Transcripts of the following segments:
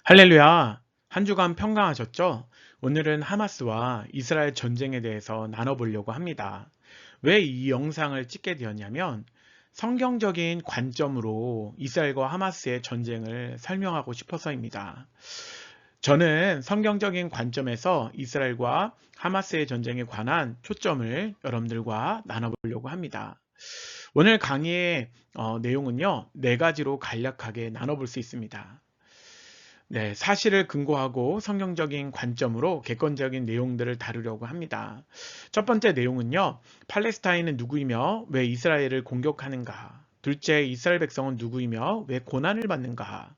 할렐루야! 한 주간 평강하셨죠? 오늘은 하마스와 이스라엘 전쟁에 대해서 나눠보려고 합니다. 왜 이 영상을 찍게 되었냐면 성경적인 관점으로 이스라엘과 하마스의 전쟁을 설명하고 싶어서입니다. 저는 성경적인 관점에서 이스라엘과 하마스의 전쟁에 관한 초점을 여러분들과 나눠보려고 합니다. 오늘 강의의 내용은요, 네 가지로 간략하게 나눠볼 수 있습니다. 네, 사실을 근거하고 성경적인 관점으로 객관적인 내용들을 다루려고 합니다. 첫 번째 내용은요, 팔레스타인은 누구이며 왜 이스라엘을 공격하는가? 둘째, 이스라엘 백성은 누구이며 왜 고난을 받는가?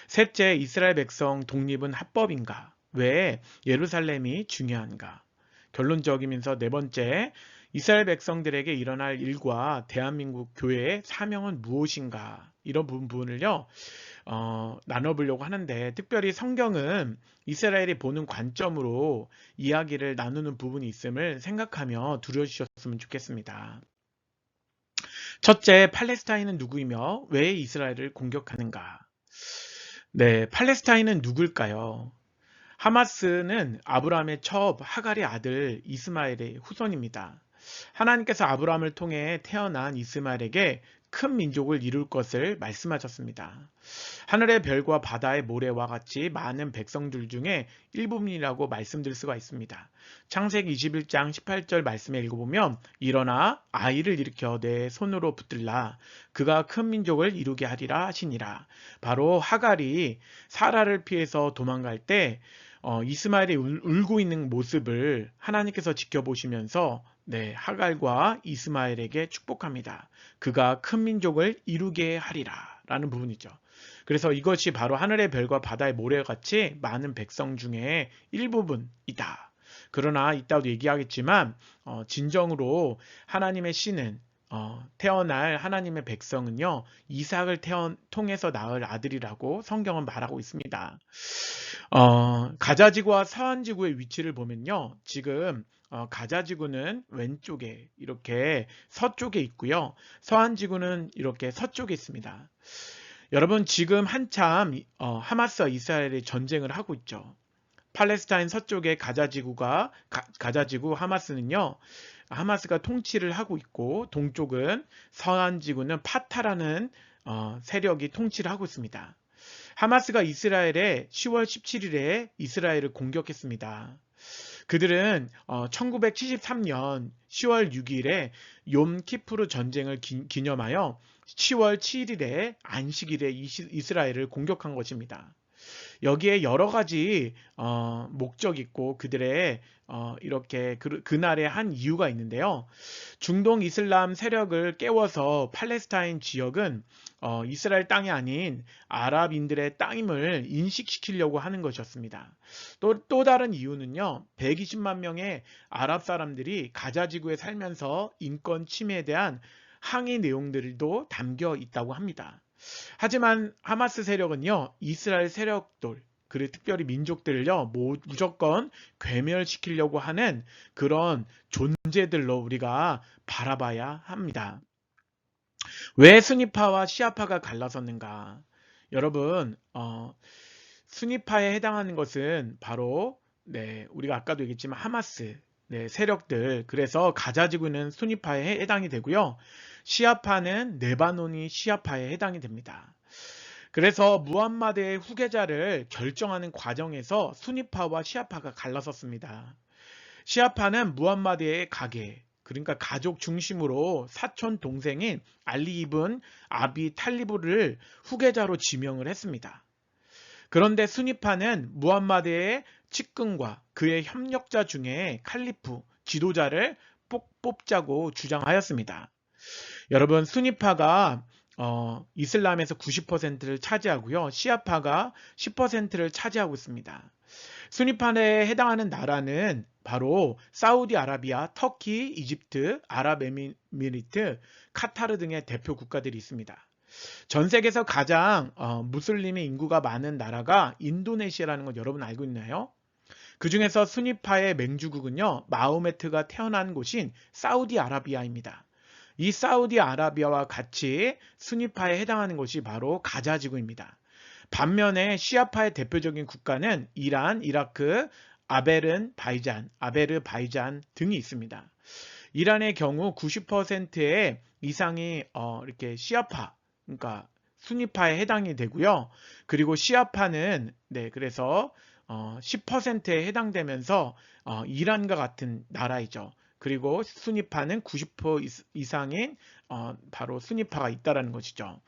셋째, 이스라엘 백성 독립은 합법인가? 왜 예루살렘이 중요한가? 결론적이면서 네 번째, 이스라엘 백성들에게 일어날 일과 대한민국 교회의 사명은 무엇인가? 이런 부분을요, 나눠보려고 하는데, 특별히 성경은 이스라엘이 보는 관점으로 이야기를 나누는 부분이 있음을 생각하며 들어주셨으면 좋겠습니다. 첫째, 팔레스타인은 누구이며 왜 이스라엘을 공격하는가? 네, 팔레스타인은 누굴까요? 하마스는 아브라함의 첩 하갈의 아들 이스마엘의 후손입니다. 하나님께서 아브라함을 통해 태어난 이스마엘에게 큰 민족을 이룰 것을 말씀하셨습니다. 하늘의 별과 바다의 모래와 같이 많은 백성들 중에 일부분이라고 말씀드릴 수가 있습니다. 창세기 21장 18절 말씀에 읽어보면 일어나 아이를 일으켜 내 손으로 붙들라 그가 큰 민족을 이루게 하리라 하시니라. 바로 하갈이 사라를 피해서 도망갈 때 이스마엘이 울고 있는 모습을 하나님께서 지켜보시면서 하갈과 이스마엘에게 축복합니다. 그가 큰 민족을 이루게 하리라 라는 부분이죠. 그래서 이것이 바로 하늘의 별과 바다의 모래와 같이 많은 백성 중에 일부분이다. 그러나 이따도 얘기하겠지만 진정으로 하나님의 씨는 태어날 하나님의 백성은요 이삭을 통해서 낳을 아들이라고 성경은 말하고 있습니다. 가자지구와 서한지구의 위치를 보면요 지금 가자지구는 왼쪽에 이렇게 서쪽에 있고요 서한지구는 이렇게 서쪽에 있습니다. 여러분 지금 한참 하마스와 이스라엘이 전쟁을 하고 있죠. 팔레스타인 서쪽의 가자지구 하마스는요. 하마스가 통치를 하고 있고 동쪽은 서한지구는 파타라는 세력이 통치를 하고 있습니다. 하마스가 이스라엘에 10월 17일에 이스라엘을 공격했습니다. 그들은 1973년 10월 6일에 욤키푸르 전쟁을 기념하여 10월 7일에 안식일에 이스라엘을 공격한 것입니다. 여기에 여러 가지 목적이 있고 그들의 이렇게 그날의 한 이유가 있는데요. 중동 이슬람 세력을 깨워서 팔레스타인 지역은 이스라엘 땅이 아닌 아랍인들의 땅임을 인식시키려고 하는 것이었습니다. 또 다른 이유는요. 120만 명의 아랍 사람들이 가자지구에 살면서 인권 침해에 대한 항의 내용들도 담겨 있다고 합니다. 하지만 하마스 세력은요, 이스라엘 세력들, 그리고 특별히 민족들을요, 무조건 괴멸시키려고 하는 그런 존재들로 우리가 바라봐야 합니다. 왜 순위파와 시아파가 갈라섰는가? 여러분, 순위파에 해당하는 것은 바로 우리가 아까도 얘기했지만 하마스 세력들, 그래서 가자지구는 순위파에 해당이 되고요. 시아파는 레바논이 시아파에 해당이 됩니다. 그래서 무함마드의 후계자를 결정하는 과정에서 순위파와 시아파가 갈라섰습니다. 시아파는 무함마드의 가계, 그러니까 가족 중심으로 사촌 동생인 알리 이븐 아비 탈리브를 후계자로 지명을 했습니다. 그런데 순위파는 무함마드의 측근과 그의 협력자 중에 칼리프, 지도자를 뽑자고 주장하였습니다. 여러분, 순위파가 이슬람에서 90%를 차지하고요. 시아파가 10%를 차지하고 있습니다. 순위파에 해당하는 나라는 바로 사우디아라비아, 터키, 이집트, 아랍에미리트, 카타르 등의 대표 국가들이 있습니다. 전 세계에서 가장 무슬림의 인구가 많은 나라가 인도네시아라는 건 여러분 알고 있나요? 그 중에서 순위파의 맹주국은요, 마호메트가 태어난 곳인 사우디아라비아입니다. 이 사우디아라비아와 같이 순위파에 해당하는 곳이 바로 가자지구입니다. 반면에 시아파의 대표적인 국가는 이란, 이라크, 아베르바이잔 등이 있습니다. 이란의 경우 90%의 이상이 이렇게 시아파, 그러니까 수니파에 해당이 되고요. 그리고 시아파는 그래서 10%에 해당되면서 이란과 같은 나라이죠. 그리고 수니파는 90% 이상인 바로 수니파가 있다라는 것이죠.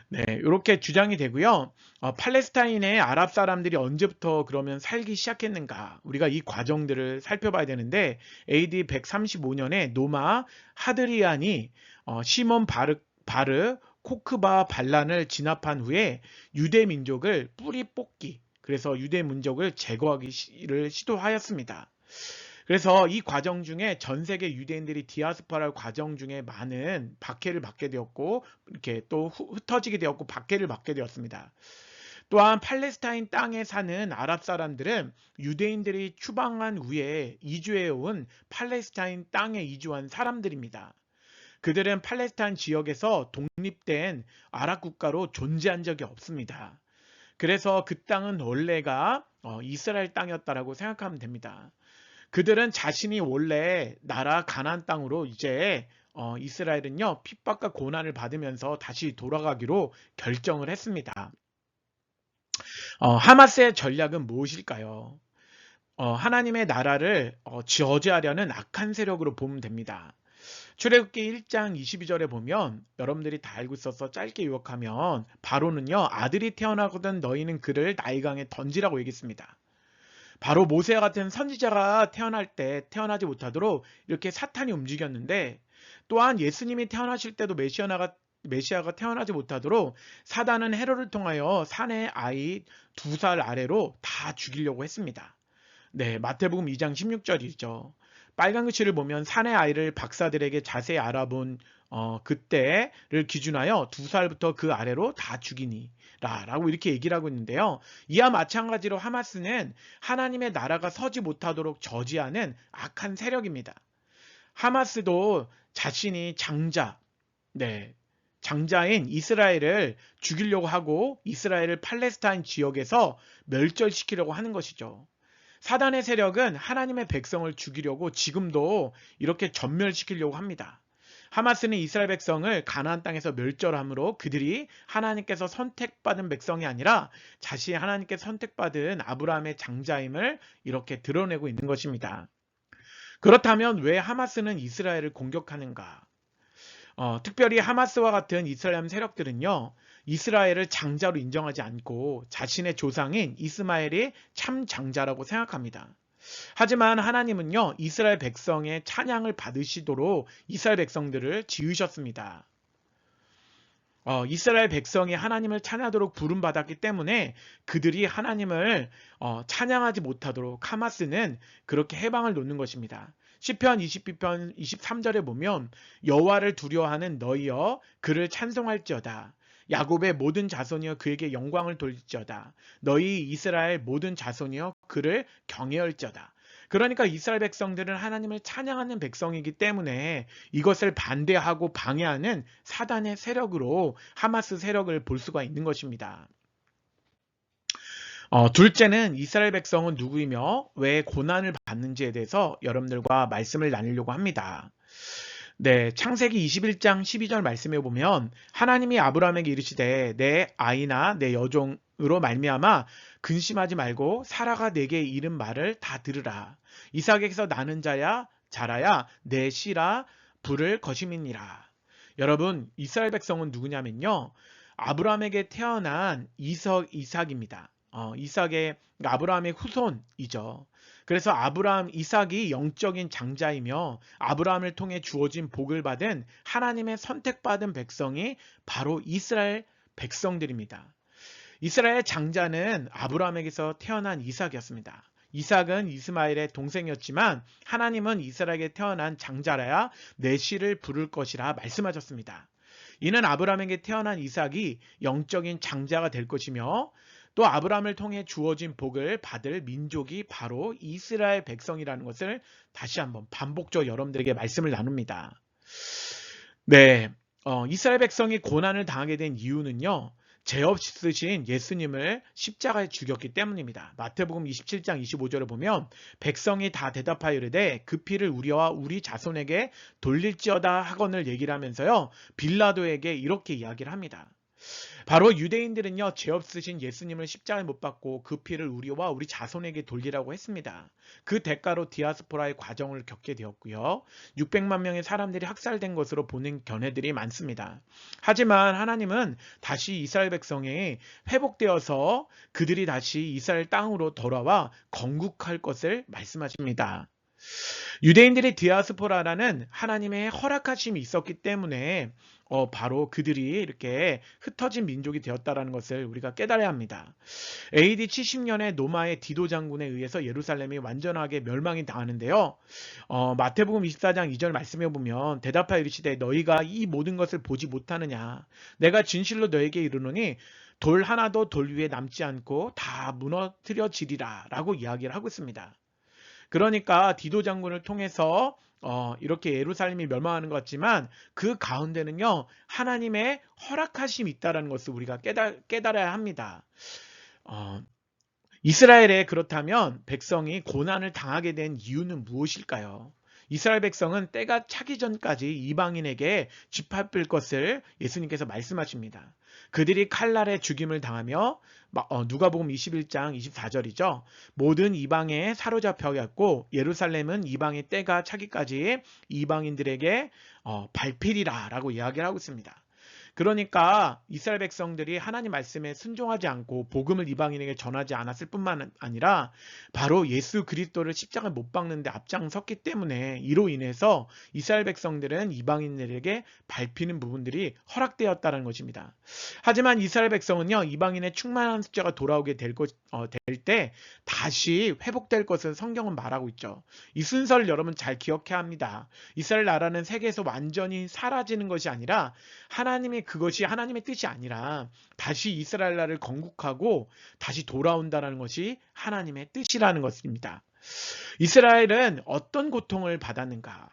네, 이렇게 주장이 되고요. 팔레스타인의 아랍 사람들이 언제부터 그러면 살기 시작했는가? 우리가 이 과정들을 살펴봐야 되는데 AD 135년에 노마 하드리안이 시몬 바르 코크바 반란을 진압한 후에 유대 민족을 뿌리 뽑기, 그래서 유대 민족을 제거하기를 시도하였습니다. 그래서 이 과정 중에 전 세계 유대인들이 디아스포라 과정 중에 많은 박해를 받게 되었고, 이렇게 또 흩어지게 되었고 박해를 받게 되었습니다. 또한 팔레스타인 땅에 사는 아랍 사람들은 유대인들이 추방한 후에 이주해 온 팔레스타인 땅에 이주한 사람들입니다. 그들은 팔레스타인 지역에서 독립된 아랍 국가로 존재한 적이 없습니다. 그래서 그 땅은 원래가 이스라엘 땅이었다라고 생각하면 됩니다. 그들은 자신이 원래 나라 가나안 땅으로 이제 이스라엘은요 핍박과 고난을 받으면서 다시 돌아가기로 결정을 했습니다. 하마스의 전략은 무엇일까요? 하나님의 나라를 저지하려는 악한 세력으로 보면 됩니다. 출애굽기 1장 22절에 보면 여러분들이 다 알고 있어서 짧게 요약하면 바로는요 아들이 태어나거든 너희는 그를 나일강에 던지라고 얘기했습니다. 바로 모세와 같은 선지자가 태어날 때 태어나지 못하도록 이렇게 사탄이 움직였는데, 또한 예수님이 태어나실 때도 메시아가 태어나지 못하도록 사단은 헤롯을 통하여 사내 아이 2살 아래로 다 죽이려고 했습니다. 네, 마태복음 2장 16절이죠. 빨간 글씨를 보면 사내 아이를 박사들에게 자세히 알아본 그때를 기준하여 2살부터 그 아래로 다 죽이니 라고 이렇게 얘기를 하고 있는데요. 이와 마찬가지로 하마스는 하나님의 나라가 서지 못하도록 저지하는 악한 세력입니다. 하마스도 자신이 장자인 이스라엘을 죽이려고 하고 이스라엘을 팔레스타인 지역에서 멸절시키려고 하는 것이죠. 사단의 세력은 하나님의 백성을 죽이려고 지금도 이렇게 전멸시키려고 합니다. 하마스는 이스라엘 백성을 가나안 땅에서 멸절함으로 그들이 하나님께서 선택받은 백성이 아니라 자신이 하나님께서 선택받은 아브라함의 장자임을 이렇게 드러내고 있는 것입니다. 그렇다면 왜 하마스는 이스라엘을 공격하는가? 특별히 하마스와 같은 이슬람 세력들은요, 이스라엘을 장자로 인정하지 않고 자신의 조상인 이스마엘이 참 장자라고 생각합니다. 하지만 하나님은요, 이스라엘 백성의 찬양을 받으시도록 이스라엘 백성들을 지으셨습니다. 이스라엘 백성이 하나님을 찬양하도록 부름받았기 때문에 그들이 하나님을 찬양하지 못하도록 하마스는 그렇게 해방을 놓는 것입니다. 시편 22편 23절에 보면 여호와를 두려워하는 너희여 그를 찬송할지어다. 야곱의 모든 자손이여 그에게 영광을 돌릴지어다. 너희 이스라엘 모든 자손이여 그를 경외할지어다. 그러니까 이스라엘 백성들은 하나님을 찬양하는 백성이기 때문에 이것을 반대하고 방해하는 사단의 세력으로 하마스 세력을 볼 수가 있는 것입니다. 둘째는 이스라엘 백성은 누구이며 왜 고난을 받는지에 대해서 여러분들과 말씀을 나누려고 합니다. 네, 창세기 21장 12절 말씀에 보면 하나님이 아브라함에게 이르시되 내 아이나 내 여종으로 말미암아 근심하지 말고 사라가 내게 이른 말을 다 들으라. 이삭에게서 나는 자라야 내 씨라 부를 것임이니라. 여러분, 이스라엘 백성은 누구냐면요, 아브라함에게 태어난 이삭입니다. 이삭의 아브라함의 후손이죠. 그래서 이삭이 영적인 장자이며 아브라함을 통해 주어진 복을 받은 하나님의 선택받은 백성이 바로 이스라엘 백성들입니다. 이스라엘 장자는 아브라함에게서 태어난 이삭이었습니다. 이삭은 이스마엘의 동생이었지만 하나님은 이스라엘에게 태어난 장자라야 내 씨를 부를 것이라 말씀하셨습니다. 이는 아브라함에게 태어난 이삭이 영적인 장자가 될 것이며 또 아브라함을 통해 주어진 복을 받을 민족이 바로 이스라엘 백성이라는 것을 다시 한번 반복적으로 여러분들에게 말씀을 나눕니다. 네, 이스라엘 백성이 고난을 당하게 된 이유는요, 죄 없으신 예수님을 십자가에 죽였기 때문입니다. 마태복음 27장 25절을 보면 백성이 다 대답하여 이르되 그 피를 우리와 우리 자손에게 돌릴지어다 하거늘 얘기를 하면서요, 빌라도에게 이렇게 이야기를 합니다. 바로 유대인들은요, 죄 없으신 예수님을 십자가에 못 박고 그 피를 우리와 우리 자손에게 돌리라고 했습니다. 그 대가로 디아스포라의 과정을 겪게 되었고요. 600만 명의 사람들이 학살된 것으로 보는 견해들이 많습니다. 하지만 하나님은 다시 이스라엘 백성이 회복되어서 그들이 다시 이스라엘 땅으로 돌아와 건국할 것을 말씀하십니다. 유대인들의 디아스포라라는 하나님의 허락하심이 있었기 때문에 바로 그들이 이렇게 흩어진 민족이 되었다는 것을 우리가 깨달아야 합니다. AD 70년에 노마의 디도 장군에 의해서 예루살렘이 완전하게 멸망이 당하는데요. 마태복음 24장 2절 말씀해 보면 대답하여 이르시되 너희가 이 모든 것을 보지 못하느냐. 내가 진실로 너에게 이르노니 돌 하나도 돌 위에 남지 않고 다 무너뜨려지리라 라고 이야기를 하고 있습니다. 그러니까 디도 장군을 통해서 이렇게 예루살렘이 멸망하는 것 같지만 그 가운데는요, 하나님의 허락하심이 있다는 것을 우리가 깨달아야 합니다. 이스라엘에 그렇다면 백성이 고난을 당하게 된 이유는 무엇일까요? 이스라엘 백성은 때가 차기 전까지 이방인에게 짓밟힐 것을 예수님께서 말씀하십니다. 그들이 칼날에 죽임을 당하며 누가복음 21장 24절이죠. 모든 이방에 사로잡혀갔고 예루살렘은 이방의 때가 차기까지 이방인들에게 밟히리라 라고 이야기를 하고 있습니다. 그러니까 이스라엘 백성들이 하나님 말씀에 순종하지 않고 복음을 이방인에게 전하지 않았을 뿐만 아니라 바로 예수 그리스도를 십자가에 못 박는데 앞장섰기 때문에 이로 인해서 이스라엘 백성들은 이방인들에게 밟히는 부분들이 허락되었다는 것입니다. 하지만 이스라엘 백성은요, 이방인의 충만한 숫자가 돌아오게 될 때 다시 회복될 것을 성경은 말하고 있죠. 이 순서를 여러분 잘 기억해야 합니다. 이스라엘 나라는 세계에서 완전히 사라지는 것이 아니라 그것이 하나님의 뜻이 아니라 다시 이스라엘 나라를 건국하고 다시 돌아온다는 것이 하나님의 뜻이라는 것입니다. 이스라엘은 어떤 고통을 받았는가?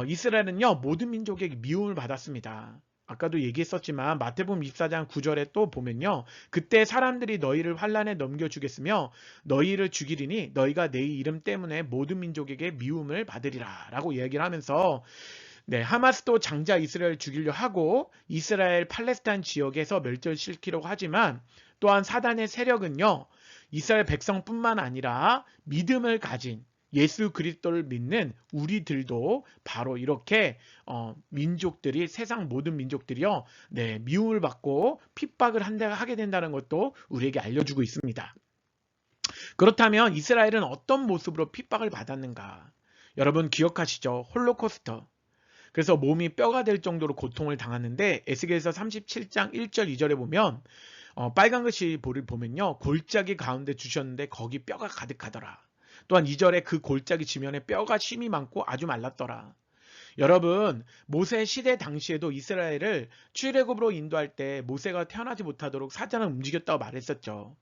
이스라엘은요, 모든 민족에게 미움을 받았습니다. 아까도 얘기했었지만 마태복음 24장 9절에 또 보면요, 그때 사람들이 너희를 환란에 넘겨주겠으며 너희를 죽이리니 너희가 내 이름 때문에 모든 민족에게 미움을 받으리라 라고 이야기를 하면서 하마스도 장자 이스라엘 죽이려 하고 이스라엘 팔레스타인 지역에서 멸절시키려고 하지만 또한 사단의 세력은요, 이스라엘 백성뿐만 아니라 믿음을 가진 예수 그리스도를 믿는 우리들도 바로 이렇게 민족들이, 세상 모든 민족들이요, 미움을 받고 핍박을 하게 된다는 것도 우리에게 알려주고 있습니다. 그렇다면 이스라엘은 어떤 모습으로 핍박을 받았는가? 여러분 기억하시죠? 홀로코스트. 그래서 몸이 뼈가 될 정도로 고통을 당하는데 에스겔서 37장 1절 2절에 보면 빨간 글씨 보면요, 골짜기 가운데 주셨는데 거기 뼈가 가득하더라. 또한 2절에 그 골짜기 지면에 뼈가 심이 많고 아주 말랐더라. 여러분, 모세 시대 당시에도 이스라엘을 출애굽으로 인도할 때 모세가 태어나지 못하도록 사자는 움직였다고 말했었죠.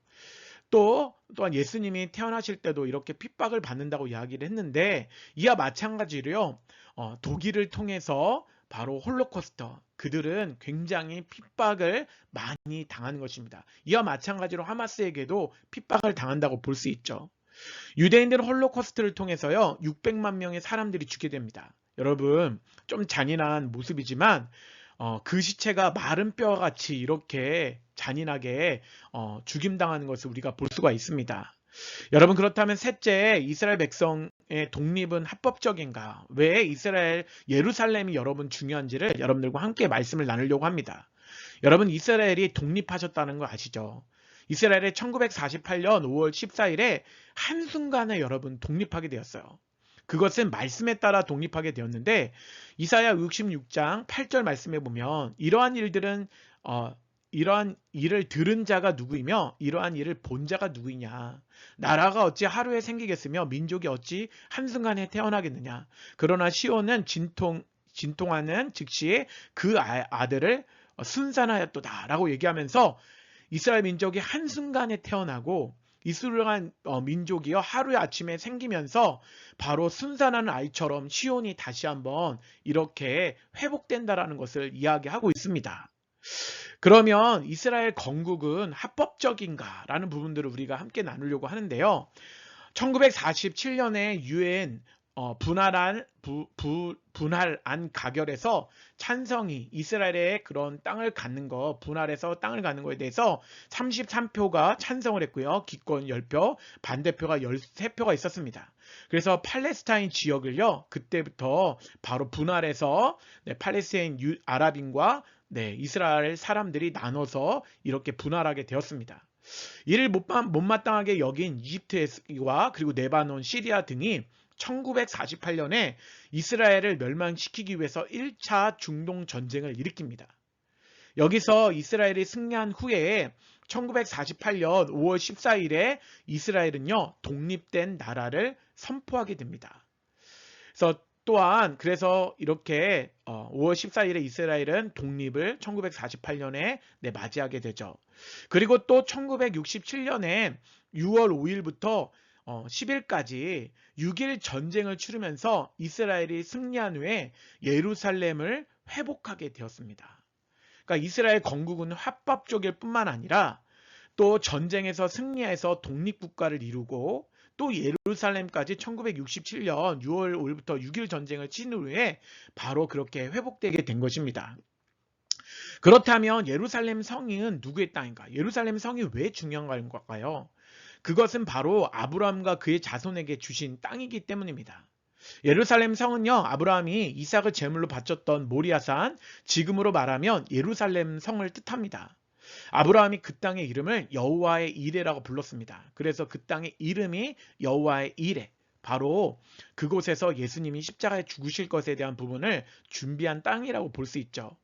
또한 예수님이 태어나실 때도 이렇게 핍박을 받는다고 이야기를 했는데 이와 마찬가지로요, 독일을 통해서 바로 홀로코스트, 그들은 굉장히 핍박을 많이 당하는 것입니다. 이와 마찬가지로 하마스에게도 핍박을 당한다고 볼 수 있죠. 유대인들은 홀로코스트를 통해서요, 600만 명의 사람들이 죽게 됩니다. 여러분, 좀 잔인한 모습이지만 그 시체가 마른 뼈와 같이 이렇게 잔인하게 죽임당하는 것을 우리가 볼 수가 있습니다. 여러분, 그렇다면 셋째, 이스라엘 백성의 독립은 합법적인가? 왜 이스라엘 예루살렘이 여러분 중요한지를 여러분들과 함께 말씀을 나누려고 합니다. 여러분, 이스라엘이 독립하셨다는 거 아시죠? 이스라엘이 1948년 5월 14일에 한순간에 여러분 독립하게 되었어요. 그것은 말씀에 따라 독립하게 되었는데 이사야 66장 8절 말씀에 보면 이러한 일을 들은 자가 누구이며 이러한 일을 본 자가 누구이냐. 나라가 어찌 하루에 생기겠으며 민족이 어찌 한순간에 태어나겠느냐. 그러나 시온은 진통하는 즉시에 그 아들을 순산하였도다 라고 얘기하면서 이스라엘 민족이 한순간에 태어나고 이스라엘 민족이요, 하루의 아침에 생기면서 바로 순산하는 아이처럼 시온이 다시 한번 이렇게 회복된다라는 것을 이야기하고 있습니다. 그러면 이스라엘 건국은 합법적인가라는 부분들을 우리가 함께 나누려고 하는데요. 1947년에 유엔 분할안 가결에서 찬성이 이스라엘의 그런 땅을 갖는 거, 분할해서 땅을 갖는 거에 대해서 33표가 찬성을 했고요. 기권 10표, 반대표가 13표가 있었습니다. 그래서 팔레스타인 지역을요, 그때부터 바로 분할해서 팔레스타인 아랍인과 이스라엘 사람들이 나눠서 이렇게 분할하게 되었습니다. 이를 못마땅하게 여긴 이집트와 그리고 레바논, 시리아 등이 1948년에 이스라엘을 멸망시키기 위해서 1차 중동 전쟁을 일으킵니다. 여기서 이스라엘이 승리한 후에 1948년 5월 14일에 이스라엘은요, 독립된 나라를 선포하게 됩니다. 그래서 이렇게 5월 14일에 이스라엘은 독립을 1948년에 맞이하게 되죠. 그리고 또 1967년에 6월 5일부터 10일까지 6일 전쟁을 치르면서 이스라엘이 승리한 후에 예루살렘을 회복하게 되었습니다. 그러니까 이스라엘 건국은 합법적일 뿐만 아니라 또 전쟁에서 승리해서 독립국가를 이루고 또 예루살렘까지 1967년 6월 5일부터 6일 전쟁을 치른 후에 바로 그렇게 회복되게 된 것입니다. 그렇다면 예루살렘 성은 누구의 땅인가? 예루살렘 성이 왜 중요한 걸까요? 그것은 바로 아브라함과 그의 자손에게 주신 땅이기 때문입니다. 예루살렘 성은요, 아브라함이 이삭을 제물로 바쳤던 모리아산, 지금으로 말하면 예루살렘 성을 뜻합니다. 아브라함이 그 땅의 이름을 여호와의 이레라고 불렀습니다. 그래서 그 땅의 이름이 여호와의 이레, 바로 그곳에서 예수님이 십자가에 죽으실 것에 대한 부분을 준비한 땅이라고 볼 수 있죠.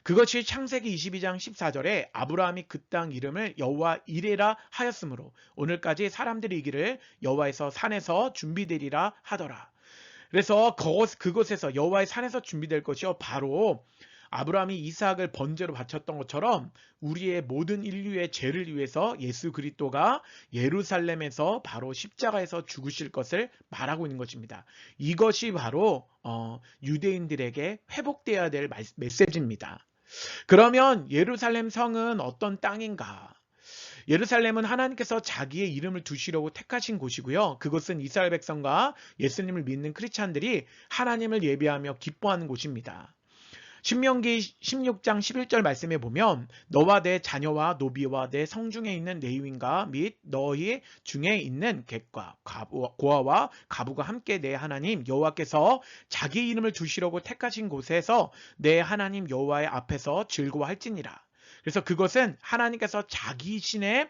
그것이 창세기 22장 14절에 아브라함이 그 땅 이름을 여호와 이레라 하였으므로 오늘까지 사람들이 이기를 여호와에서 산에서 준비되리라 하더라. 그래서 그곳에서 여호와의 산에서 준비될 것이요, 바로 아브라함이 이삭을 번제로 바쳤던 것처럼 우리의 모든 인류의 죄를 위해서 예수 그리스도가 예루살렘에서 바로 십자가에서 죽으실 것을 말하고 있는 것입니다. 이것이 바로 유대인들에게 회복되어야 될 메시지입니다. 그러면 예루살렘 성은 어떤 땅인가? 예루살렘은 하나님께서 자기의 이름을 두시려고 택하신 곳이고요. 그것은 이스라엘 백성과 예수님을 믿는 크리스찬들이 하나님을 예배하며 기뻐하는 곳입니다. 신명기 16장 11절 말씀에 보면 너와 내 자녀와 노비와 내 성중에 있는 레위인과 및 너희 중에 있는 객과 고아와 가부가 함께 내 하나님 여호와께서 자기 이름을 두시려고 택하신 곳에서 내 하나님 여호와의 앞에서 즐거워할지니라. 그래서 그것은 하나님께서 자기 신의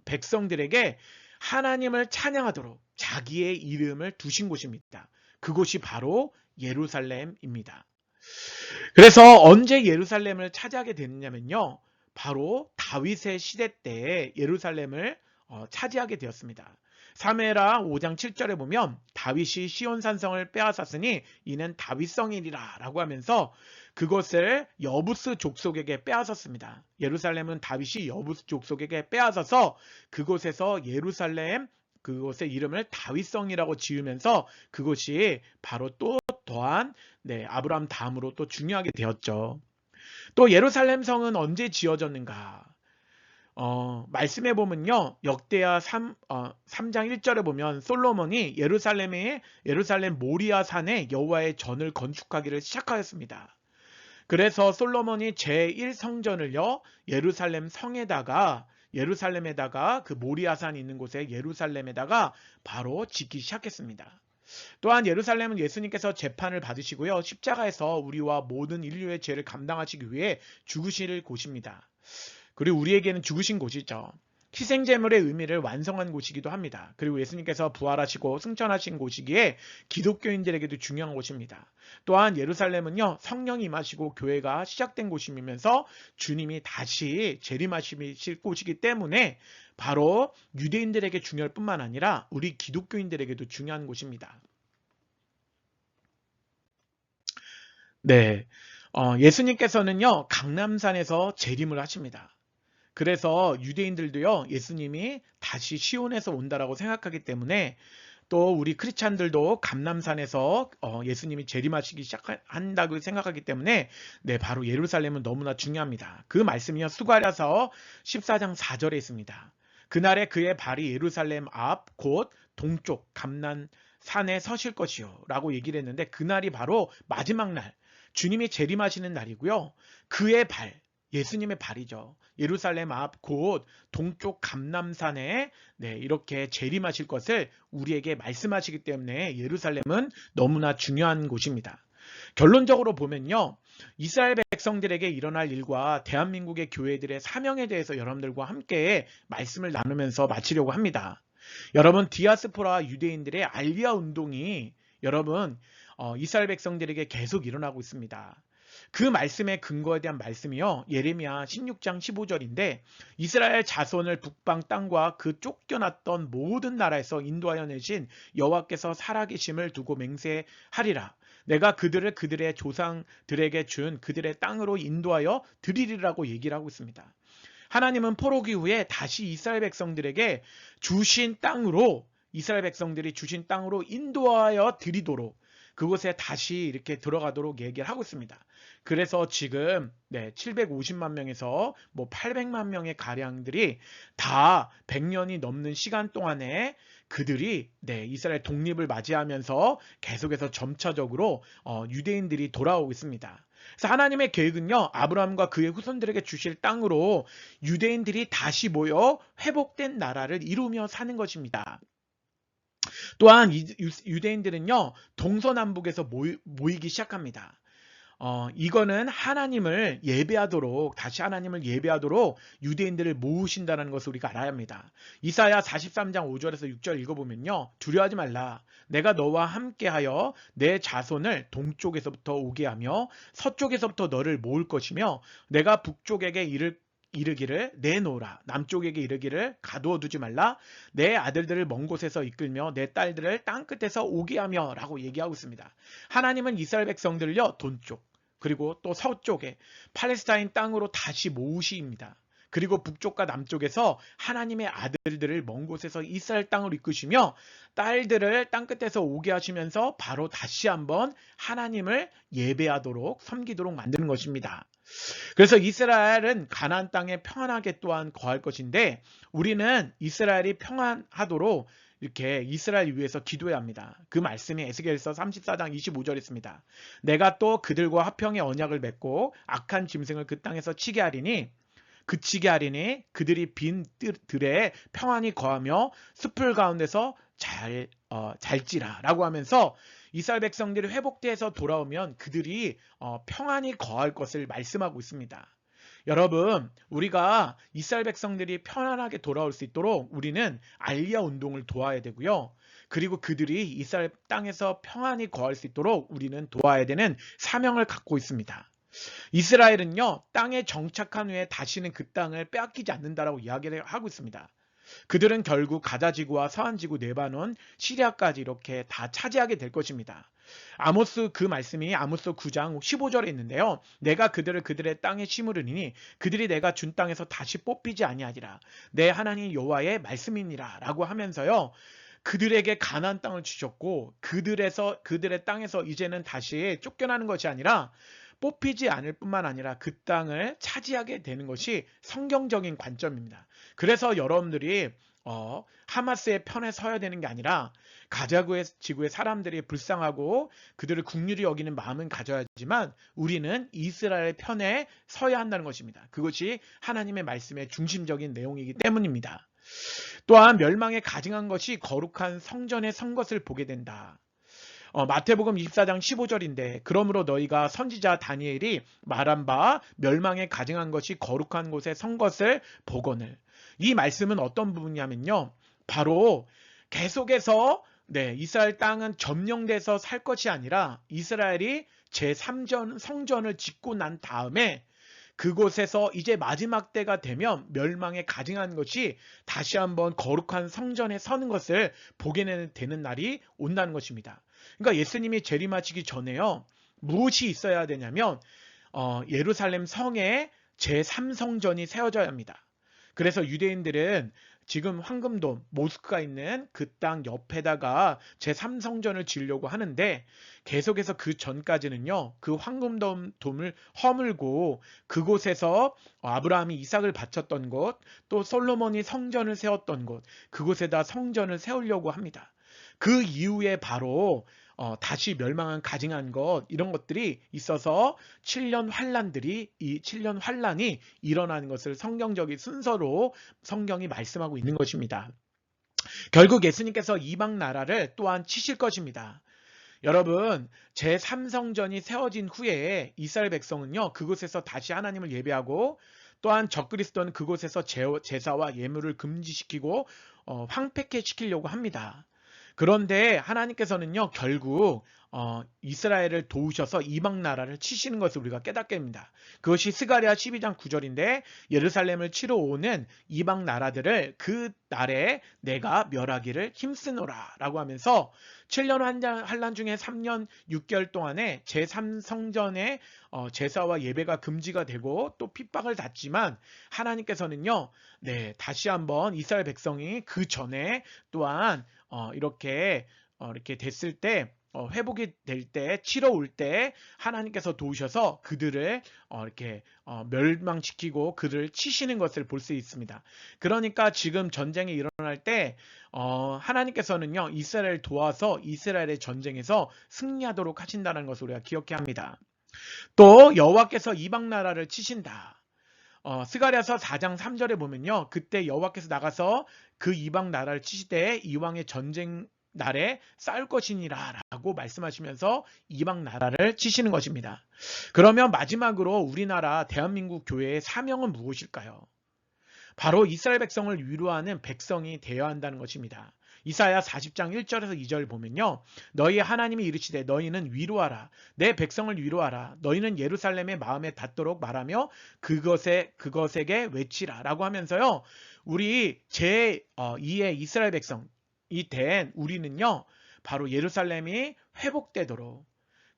백성들에게 하나님을 찬양하도록 자기의 이름을 두신 곳입니다. 그곳이 바로 예루살렘입니다. 그래서 언제 예루살렘을 차지하게 됐냐면요, 바로 다윗의 시대 때 예루살렘을 차지하게 되었습니다. 사무엘하 5장 7절에 보면 다윗이 시온산성을 빼앗았으니 이는 다윗성이니라 라고 하면서 그것을 여부스 족속에게 빼앗았습니다. 예루살렘은 다윗이 여부스 족속에게 빼앗아서 그곳에서 그곳의 이름을 다윗성이라고 지으면서 그것이 바로 또 또한 아브라함 다음으로 또 중요하게 되었죠. 또 예루살렘 성은 언제 지어졌는가? 말씀해 보면요, 역대하 3장 1절에 보면 솔로몬이 예루살렘 모리아 산에 여호와의 전을 건축하기를 시작하였습니다. 그래서 솔로몬이 제1성전을요 예루살렘에다가 그 모리아산이 있는 곳에 예루살렘에다가 바로 짓기 시작했습니다. 또한 예루살렘은 예수님께서 재판을 받으시고요, 십자가에서 우리와 모든 인류의 죄를 감당하시기 위해 죽으실 곳입니다. 그리고 우리에게는 죽으신 곳이죠. 희생제물의 의미를 완성한 곳이기도 합니다. 그리고 예수님께서 부활하시고 승천하신 곳이기에 기독교인들에게도 중요한 곳입니다. 또한 예루살렘은요, 성령이 임하시고 교회가 시작된 곳이면서 주님이 다시 재림하실 곳이기 때문에 바로 유대인들에게 중요할 뿐만 아니라 우리 기독교인들에게도 중요한 곳입니다. 예수님께서는요, 강남산에서 재림을 하십니다. 그래서 유대인들도요, 예수님이 다시 시온에서 온다라고 생각하기 때문에 또 우리 크리스찬들도 감람산에서 예수님이 재림하시기 시작한다고 생각하기 때문에 네, 바로 예루살렘은 너무나 중요합니다. 그 말씀이요, 스가랴서 14장 4절에 있습니다. 그날에 그의 발이 예루살렘 앞 곧 동쪽 감람산에 서실 것이요 라고 얘기를 했는데, 그날이 바로 마지막 날, 주님이 재림하시는 날이고요. 그의 발, 예수님의 발이죠. 예루살렘 앞 곧 동쪽 감람산에 네, 이렇게 재림하실 것을 우리에게 말씀하시기 때문에 예루살렘은 너무나 중요한 곳입니다. 결론적으로 보면요, 이스라엘 백성들에게 일어날 일과 대한민국의 교회들의 사명에 대해서 여러분들과 함께 말씀을 나누면서 마치려고 합니다. 여러분, 디아스포라 유대인들의 알리아 운동이 여러분 이스라엘 백성들에게 계속 일어나고 있습니다. 그 말씀의 근거에 대한 말씀이요, 예레미야 16장 15절인데, 이스라엘 자손을 북방 땅과 그 쫓겨났던 모든 나라에서 인도하여 내신 여호와께서 살아계심을 두고 맹세하리라. 내가 그들을 그들의 조상들에게 준 그들의 땅으로 인도하여 드리리라고 얘기를 하고 있습니다. 하나님은 포로기 후에 다시 이스라엘 백성들에게 주신 땅으로, 이스라엘 백성들이 주신 땅으로 인도하여 드리도록 그곳에 다시 이렇게 들어가도록 얘기를 하고 있습니다. 그래서 지금 750만 명에서 800만 명의 가량들이 다 100년이 넘는 시간 동안에 그들이 이스라엘 독립을 맞이하면서 계속해서 점차적으로 유대인들이 돌아오고 있습니다. 그래서 하나님의 계획은요, 아브라함과 그의 후손들에게 주실 땅으로 유대인들이 다시 모여 회복된 나라를 이루며 사는 것입니다. 또한 유대인들은요, 동서남북에서 모이기 시작합니다. 이거는 하나님을 예배하도록, 다시 하나님을 예배하도록 유대인들을 모으신다는 것을 우리가 알아야 합니다. 이사야 43장 5절에서 6절 읽어보면요, 두려워하지 말라. 내가 너와 함께하여 내 자손을 동쪽에서부터 오게 하며 서쪽에서부터 너를 모을 것이며, 내가 북쪽에게 이르기를 내놓으라. 남쪽에게 이르기를 가두어 두지 말라. 내 아들들을 먼 곳에서 이끌며 내 딸들을 땅끝에서 오게 하며 라고 얘기하고 있습니다. 하나님은 이스라엘 백성들을요, 동쪽 그리고 또 서쪽에 팔레스타인 땅으로 다시 모으십니다. 그리고 북쪽과 남쪽에서 하나님의 아들들을 먼 곳에서 이스라엘 땅으로 이끄시며 딸들을 땅끝에서 오게 하시면서 바로 다시 한번 하나님을 예배하도록, 섬기도록 만드는 것입니다. 그래서 이스라엘은 가나안 땅에 평안하게 또한 거할 것인데, 우리는 이스라엘이 평안하도록 이렇게 이스라엘 위해서 기도해야 합니다. 그 말씀이 에스겔서 34장 25절에 있습니다. 내가 또 그들과 화평의 언약을 맺고 악한 짐승을 그 땅에서 치게 하리니 그들이 빈 들에 평안히 거하며 숲을 가운데서 잘지라 라고 하면서 이스라엘 백성들이 회복돼서 돌아오면 그들이 평안히 거할 것을 말씀하고 있습니다. 여러분, 우리가 이스라엘 백성들이 편안하게 돌아올 수 있도록 우리는 알리아 운동을 도와야 되고요. 그리고 그들이 이스라엘 땅에서 평안히 거할 수 있도록 우리는 도와야 되는 사명을 갖고 있습니다. 이스라엘은요, 땅에 정착한 후에 다시는 그 땅을 빼앗기지 않는다라고 이야기를 하고 있습니다. 그들은 결국 가자지구와 서안지구, 레바논, 시리아까지 이렇게 다 차지하게 될 것입니다. 아모스, 그 말씀이 아모스 9장 15절에 있는데요. 내가 그들을 그들의 땅에 심으리니 그들이 내가 준 땅에서 다시 뽑히지 아니하리라. 내 하나님 여호와의 말씀이니라 라고 하면서요, 그들에게 가나안 땅을 주셨고 그들의 땅에서 이제는 다시 쫓겨나는 것이 아니라 뽑히지 않을 뿐만 아니라 그 땅을 차지하게 되는 것이 성경적인 관점입니다. 그래서 여러분들이 하마스의 편에 서야 되는 게 아니라 지구의 사람들이 불쌍하고 그들을 긍휼히 여기는 마음은 가져야지만 우리는 이스라엘 편에 서야 한다는 것입니다. 그것이 하나님의 말씀의 중심적인 내용이기 때문입니다. 또한 멸망에 가증한 것이 거룩한 성전에 선 것을 보게 된다. 마태복음 24장 15절인데, 그러므로 너희가 선지자 다니엘이 말한 바 멸망에 가증한 것이 거룩한 곳에 선 것을 보거늘. 이 말씀은 어떤 부분이냐면요, 바로 계속해서 이스라엘 땅은 점령돼서 살 것이 아니라 이스라엘이 제3전 성전을 짓고 난 다음에 그곳에서 이제 마지막 때가 되면 멸망에 가증한 것이 다시 한번 거룩한 성전에 서는 것을 보게 되는 날이 온다는 것입니다. 그러니까 예수님이 재림하시기 전에요, 무엇이 있어야 되냐면 예루살렘 성에 제3성전이 세워져야 합니다. 그래서 유대인들은 지금 황금돔 모스크가 있는 그 땅 옆에다가 제3성전을 지으려고 하는데 계속해서 그 전까지는요. 그 황금돔을 허물고 그곳에서 아브라함이 이삭을 바쳤던 곳, 또 솔로몬이 성전을 세웠던 곳, 그곳에다 성전을 세우려고 합니다. 그 이후에 바로 다시 멸망한 가증한 것 이런 것들이 있어서 7년 환란들이 이 7년 환란이 일어나는 것을 성경적인 순서로 성경이 말씀하고 있는 것입니다. 결국 예수님께서 이방 나라를 또한 치실 것입니다. 여러분, 제3성전이 세워진 후에 이스라엘 백성은요, 그곳에서 다시 하나님을 예배하고 또한 적그리스도는 그곳에서 제사와 예물을 금지시키고 황폐케 시키려고 합니다. 그런데 하나님께서는요, 결국 이스라엘을 도우셔서 이방 나라를 치시는 것을 우리가 깨닫게 됩니다. 그것이 스가랴 12장 9절인데 예루살렘을 치러 오는 이방 나라들을 그 날에 내가 멸하기를 힘쓰노라 라고 하면서 7년 환란 중에 3년 6개월 동안에 제3성전의 제사와 예배가 금지가 되고 또 핍박을 받지만 하나님께서는요, 네, 다시 한번 이스라엘 백성이 그 전에 또한 이렇게 됐을 때 회복이 될 때 치러 올 때 하나님께서 도우셔서 그들을 이렇게 멸망시키고 그들을 치시는 것을 볼 수 있습니다. 그러니까 지금 전쟁이 일어날 때 하나님께서는요 이스라엘을 도와서 이스라엘의 전쟁에서 승리하도록 하신다는 것을 우리가 기억해야 합니다. 또 여호와께서 이방 나라를 치신다. 스가랴서 4장 3절에 보면요. 그때 여호와께서 나가서 그 이방 나라를 치시되 이왕의 전쟁 날에 싸울 것이니라 라고 말씀하시면서 이방 나라를 치시는 것입니다. 그러면 마지막으로 우리나라 대한민국 교회의 사명은 무엇일까요? 바로 이스라엘 백성을 위로하는 백성이 되어야 한다는 것입니다. 이사야 40장 1절에서 2절 보면요. 너희 하나님이 이르시되 너희는 위로하라. 내 백성을 위로하라. 너희는 예루살렘의 마음에 닿도록 말하며 그것에게 외치라. 라고 하면서요. 우리 제2의 이스라엘 백성이 된 우리는요. 바로 예루살렘이 회복되도록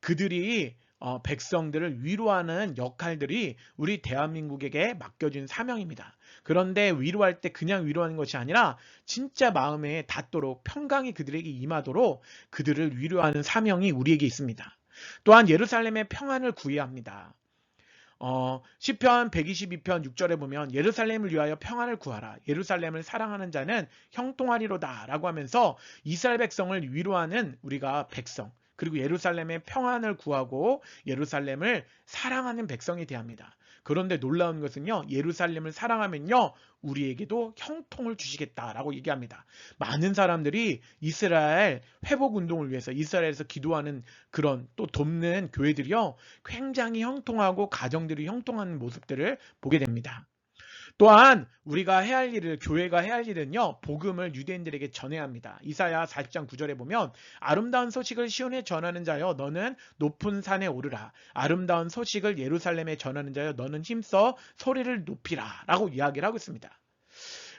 그들이 백성들을 위로하는 역할들이 우리 대한민국에게 맡겨진 사명입니다. 그런데 위로할 때 그냥 위로하는 것이 아니라 진짜 마음에 닿도록 평강이 그들에게 임하도록 그들을 위로하는 사명이 우리에게 있습니다. 또한 예루살렘의 평안을 구해야 합니다. 시편 122편 6절에 보면 예루살렘을 위하여 평안을 구하라. 예루살렘을 사랑하는 자는 형통하리로다 라고 하면서 이스라엘 백성을 위로하는 우리가 백성 그리고 예루살렘의 평안을 구하고 예루살렘을 사랑하는 백성이 되어야 합니다. 그런데 놀라운 것은요. 예루살렘을 사랑하면요. 우리에게도 형통을 주시겠다라고 얘기합니다. 많은 사람들이 이스라엘 회복 운동을 위해서 이스라엘에서 기도하는 그런 또 돕는 교회들이요. 굉장히 형통하고 가정들이 형통하는 모습들을 보게 됩니다. 또한 우리가 해야 할 일을 교회가 해야 할 일은요. 복음을 유대인들에게 전해야 합니다. 이사야 40장 9절에 보면 아름다운 소식을 시온에 전하는 자여 너는 높은 산에 오르라. 아름다운 소식을 예루살렘에 전하는 자여 너는 힘써 소리를 높이라 라고 이야기를 하고 있습니다.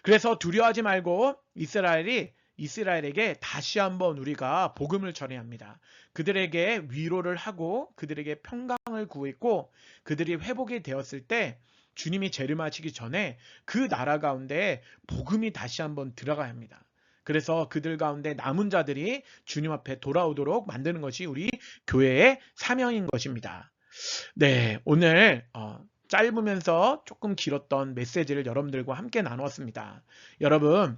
그래서 두려워하지 말고 이스라엘에게 다시 한번 우리가 복음을 전해야 합니다. 그들에게 위로를 하고 그들에게 평강을 구했고 그들이 회복이 되었을 때 주님이 재림하시기 전에 그 나라 가운데 복음이 다시 한번 들어가야 합니다. 그래서 그들 가운데 남은 자들이 주님 앞에 돌아오도록 만드는 것이 우리 교회의 사명인 것입니다. 네, 오늘 짧으면서 조금 길었던 메시지를 여러분들과 함께 나누었습니다. 여러분,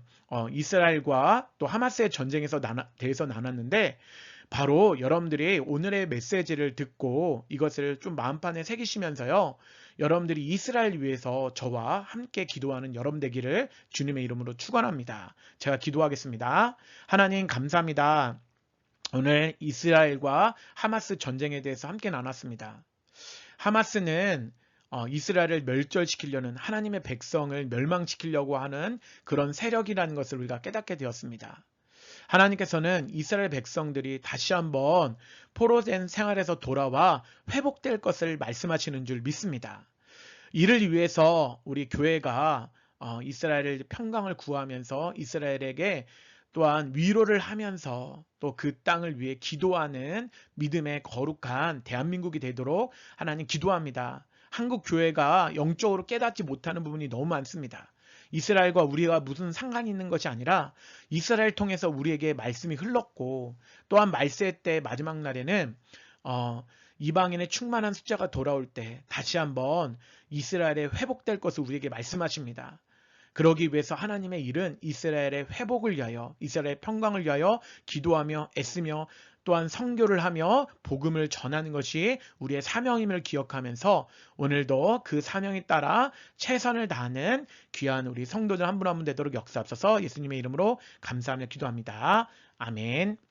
이스라엘과 또 하마스의 전쟁에서 대해서 나눴는데 바로 여러분들이 오늘의 메시지를 듣고 이것을 좀 마음판에 새기시면서요. 여러분들이 이스라엘 위해서 저와 함께 기도하는 여러분 되기를 주님의 이름으로 축원합니다. 제가 기도하겠습니다. 하나님 감사합니다. 오늘 이스라엘과 하마스 전쟁에 대해서 함께 나눴습니다. 하마스는 이스라엘을 멸절시키려는 하나님의 백성을 멸망시키려고 하는 그런 세력이라는 것을 우리가 깨닫게 되었습니다. 하나님께서는 이스라엘 백성들이 다시 한번 포로된 생활에서 돌아와 회복될 것을 말씀하시는 줄 믿습니다. 이를 위해서 우리 교회가 이스라엘 평강을 구하면서 이스라엘에게 또한 위로를 하면서 또 그 땅을 위해 기도하는 믿음의 거룩한 대한민국이 되도록 하나님 기도합니다. 한국 교회가 영적으로 깨닫지 못하는 부분이 너무 많습니다. 이스라엘과 우리가 무슨 상관이 있는 것이 아니라 이스라엘 통해서 우리에게 말씀이 흘렀고 또한 말세 때 마지막 날에는 이방인의 충만한 숫자가 돌아올 때 다시 한번 이스라엘에 회복될 것을 우리에게 말씀하십니다. 그러기 위해서 하나님의 일은 이스라엘의 회복을 위하여, 이스라엘의 평강을 위하여 기도하며 애쓰며 또한 선교를 하며 복음을 전하는 것이 우리의 사명임을 기억하면서 오늘도 그 사명에 따라 최선을 다하는 귀한 우리 성도들 한 분 한 분 되도록 역사하옵소서. 예수님의 이름으로 감사하며 기도합니다. 아멘.